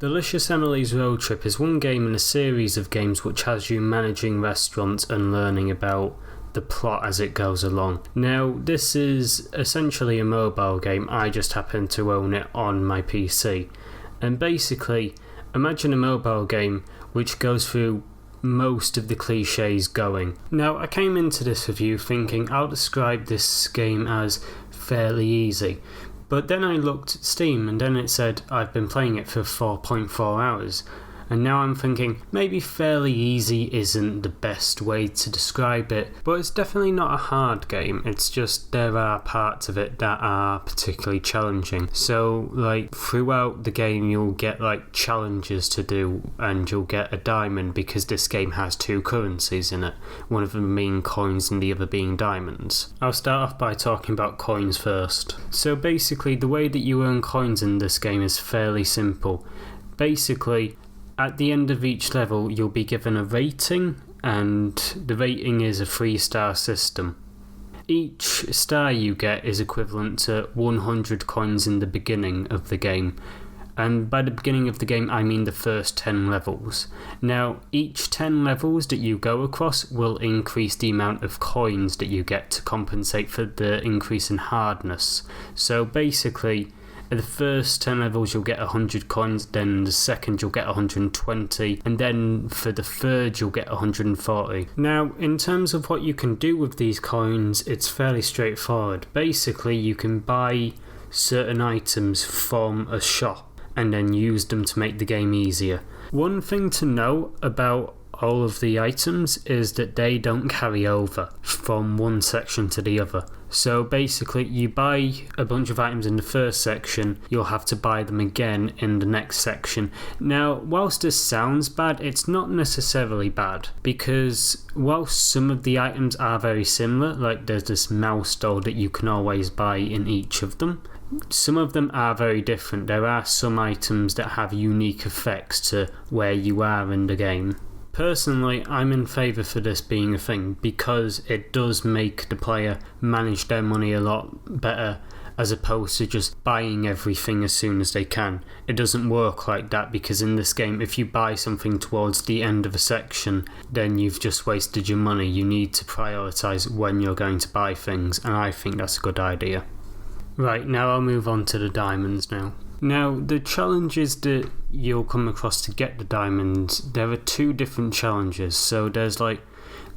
Delicious Emily's Road Trip is one game in a series of games which has you managing restaurants and learning about the plot as it goes along. Now, this is essentially a mobile game. I just happen to own it on my PC. And basically, imagine a mobile game which goes through most of the cliches going. Now, I came into this review thinking I'll describe this game as fairly easy. But then I looked at Steam and then it said I've been playing it for 4.4 hours. And now I'm thinking maybe fairly easy isn't the best way to describe it, but it's definitely not a hard game. It's just there are parts of it that are particularly challenging. So like throughout the game you'll get like challenges to do and you'll get a diamond because this game has two currencies in it, one of them being coins and the other being diamonds. I'll start off by talking about coins first. So basically the way that you earn coins in this game is fairly simple. Basically, at the end of each level, you'll be given a rating, and the rating is a 3-star system. Each star you get is equivalent to 100 coins in the beginning of the game. And by the beginning of the game, I mean the first 10 levels. Now, each 10 levels that you go across will increase the amount of coins that you get to compensate for the increase in hardness. So basically, at the first 10 levels you'll get 100 coins, then the second you'll get 120, and then for the third you'll get 140. Now, in terms of what you can do with these coins, it's fairly straightforward. Basically, you can buy certain items from a shop and then use them to make the game easier. One thing to note about all of the items is that they don't carry over from one section to the other. So basically, you buy a bunch of items in the first section, you'll have to buy them again in the next section. Now, whilst this sounds bad, it's not necessarily bad, because whilst some of the items are very similar, like there's this mouse doll that you can always buy in each of them, some of them are very different. There are some items that have unique effects to where you are in the game. Personally, I'm in favour for this being a thing because it does make the player manage their money a lot better as opposed to just buying everything as soon as they can. It doesn't work like that because in this game, if you buy something towards the end of a section, then you've just wasted your money. You need to prioritise when you're going to buy things, and I think that's a good idea. Right, now I'll move on to the diamonds now. Now, the challenges that you'll come across to get the diamonds, there are two different challenges. So there's like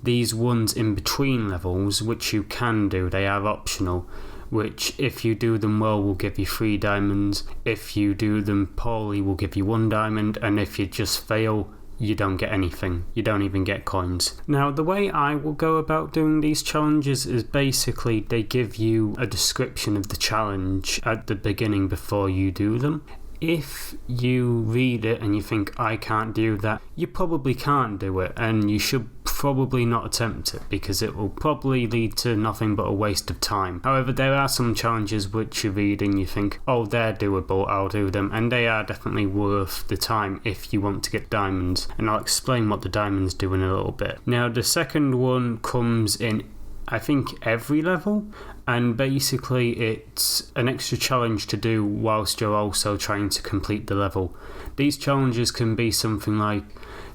these ones in between levels, which you can do, they are optional, which if you do them well will give you 3 diamonds, if you do them poorly will give you 1 diamond, and if you just fail, you don't get anything. You don't even get coins. Now, the way I will go about doing these challenges is basically they give you a description of the challenge at the beginning before you do them. If you read it and you think, I can't do that, you probably can't do it, and you should probably not attempt it because it will probably lead to nothing but a waste of time. However, there are some challenges which you read and you think, oh, they're doable, I'll do them, and they are definitely worth the time if you want to get diamonds, and I'll explain what the diamonds do in a little bit. Now, the second one comes in, I think, every level, and basically it's an extra challenge to do whilst you're also trying to complete the level. These challenges can be something like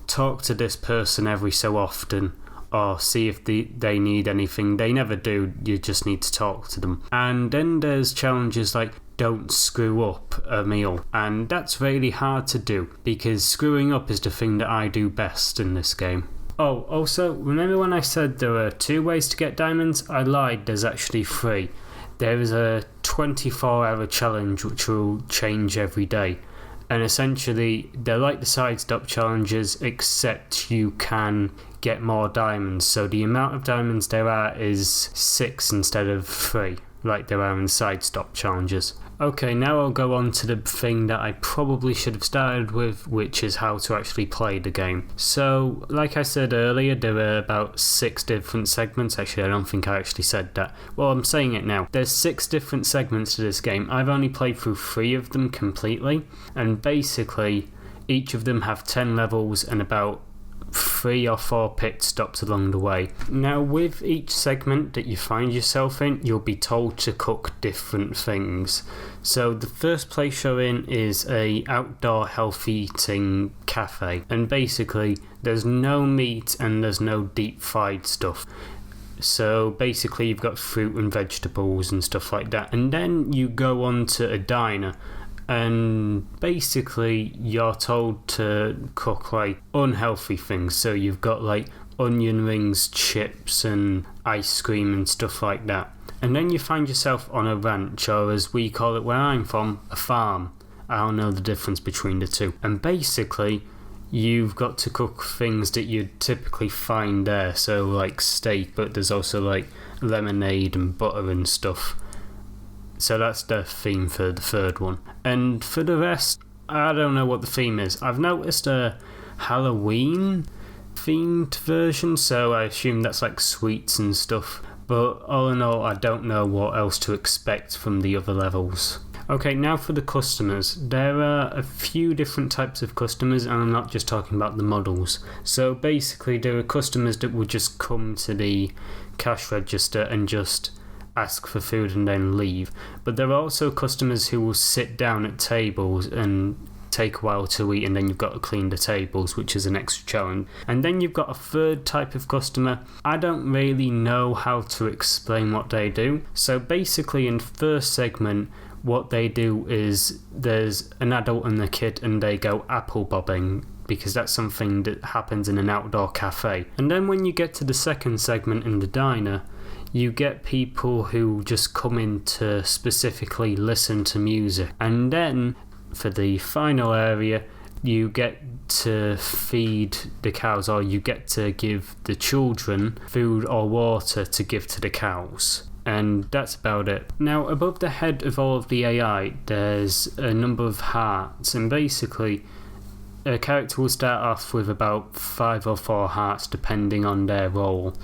talk to this person every so often, or see if they need anything. They never do, you just need to talk to them. And then there's challenges like don't screw up a meal, and that's really hard to do because screwing up is the thing that I do best in this game. Oh, also, remember when I said there were 2 ways to get diamonds? I lied, there's actually 3. There is a 24-hour challenge which will change every day. And essentially, they're like the side stop challenges, except you can get more diamonds. So the amount of diamonds there are is 6 instead of 3, like there are in the side stop challenges. Okay, now I'll go on to the thing that I probably should have started with, which is how to actually play the game. So, like I said earlier, there are about 6 different segments. Actually, I don't think I actually said that. Well, I'm saying it now. There's 6 different segments to this game. I've only played through 3 of them completely, and basically, each of them have 10 levels and about 3 or 4 pit stops along the way. Now, with each segment that you find yourself in, you'll be told to cook different things. So the first place you're in is a outdoor healthy eating cafe, and basically there's no meat and there's no deep fried stuff. So basically you've got fruit and vegetables and stuff like that. And then you go on to a diner, and basically you're told to cook like unhealthy things. So you've got like onion rings, chips and ice cream and stuff like that. And then you find yourself on a ranch, or as we call it where I'm from, a farm. I don't know the difference between the two. And basically you've got to cook things that you'd typically find there. So like steak, but there's also like lemonade and butter and stuff. So that's the theme for the third one. And for the rest, I don't know what the theme is. I've noticed a Halloween themed version, so I assume that's like sweets and stuff. But all in all, I don't know what else to expect from the other levels. Okay, now for the customers. There are a few different types of customers, and I'm not just talking about the models. So basically, there are customers that will just come to the cash register and just ask for food and then leave. But there are also customers who will sit down at tables and take a while to eat, and then you've got to clean the tables, which is an extra challenge. And then you've got a third type of customer. I don't really know how to explain what they do. So basically in first segment, what they do is there's an adult and a kid, and they go apple bobbing, because that's something that happens in an outdoor cafe. And then when you get to the second segment in the diner, you get people who just come in to specifically listen to music. And then for the final area, you get to feed the cows, or you get to give the children food or water to give to the cows. And that's about it. Now, above the head of all of the AI, there's a number of hearts, and basically a character will start off with about 5 or 4 hearts depending on their role,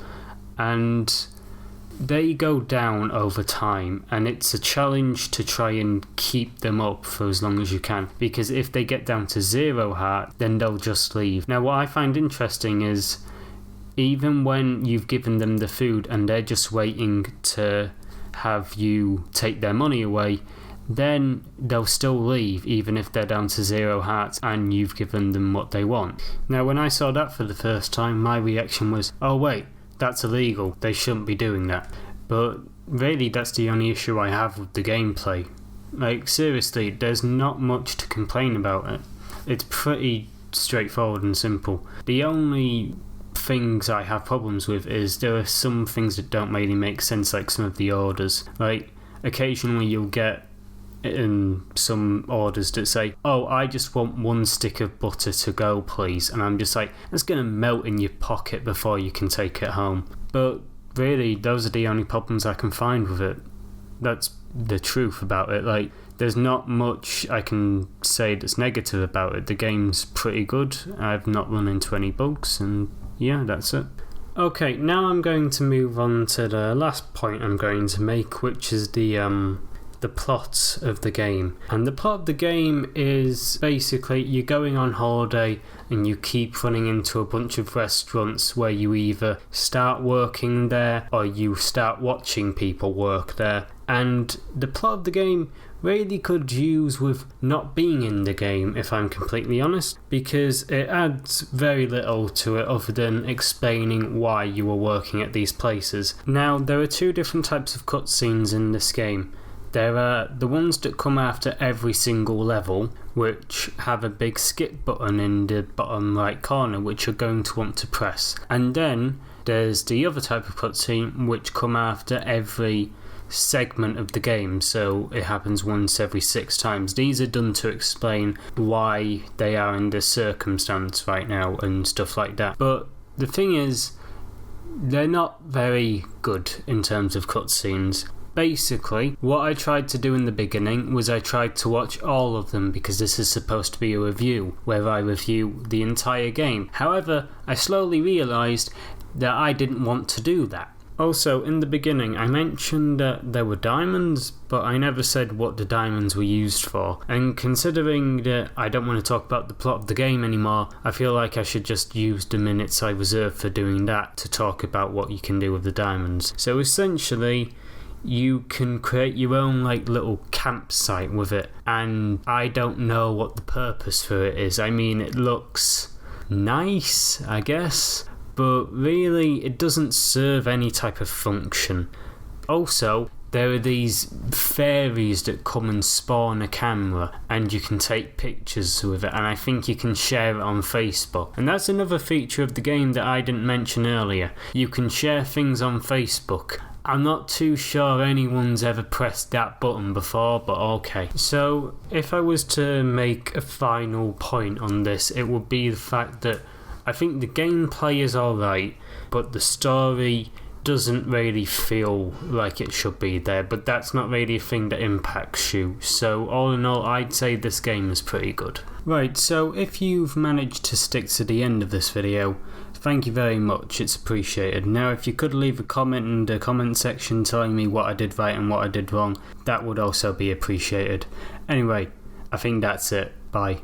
and they go down over time, and it's a challenge to try and keep them up for as long as you can, because if they get down to 0 heart, then they'll just leave. Now, what I find interesting is even when you've given them the food and they're just waiting to have you take their money away, then they'll still leave even if they're down to 0 hearts and you've given them what they want. Now, when I saw that for the first time, my reaction was, oh wait, that's illegal, they shouldn't be doing that. But really, that's the only issue I have with the gameplay. Like, seriously, there's not much to complain about it. It's pretty straightforward and simple. The only things I have problems with is there are some things that don't really make sense, like some of the orders. Like, occasionally you'll get in some orders that say, oh, I just want 1 stick of butter to go, please. And I'm just like, it's going to melt in your pocket before you can take it home. But really, those are the only problems I can find with it. That's the truth about it. Like, there's not much I can say that's negative about it. The game's pretty good. I've not run into any bugs, and yeah, that's it. Okay, now I'm going to move on to the last point I'm going to make, which is the plot of the game. And the plot of the game is basically you're going on holiday and you keep running into a bunch of restaurants where you either start working there or you start watching people work there. And the plot of the game really could use with not being in the game, if I'm completely honest, because it adds very little to it other than explaining why you were working at these places. Now, there are 2 different types of cutscenes in this game. There are the ones that come after every single level, which have a big skip button in the bottom right corner, which you're going to want to press. And then there's the other type of cutscene, which come after every segment of the game, so it happens once every 6 times. These are done to explain why they are in this circumstance right now and stuff like that. But the thing is, they're not very good in terms of cutscenes. Basically, what I tried to do in the beginning was I tried to watch all of them, because this is supposed to be a review where I review the entire game. However, I slowly realised that I didn't want to do that, Also, in the beginning, I mentioned that there were diamonds, but I never said what the diamonds were used for. And considering that I don't want to talk about the plot of the game anymore, I feel like I should just use the minutes I reserved for doing that to talk about what you can do with the diamonds. So essentially, you can create your own little campsite with it, and I don't know what the purpose for it is. I mean, it looks nice, I guess, but really it doesn't serve any type of function. Also, there are these fairies that come and spawn a camera and you can take pictures with it, and I think you can share it on Facebook. And that's another feature of the game that I didn't mention earlier. You can share things on Facebook. I'm not too sure anyone's ever pressed that button before, but okay. So if I was to make a final point on this, it would be the fact that I think the gameplay is alright, but the story doesn't really feel like it should be there, but that's not really a thing that impacts you. So all in all, I'd say this game is pretty good. Right, so if you've managed to stick to the end of this video, thank you very much, it's appreciated. Now if you could leave a comment in the comment section telling me what I did right and what I did wrong, that would also be appreciated. Anyway, I think that's it. Bye.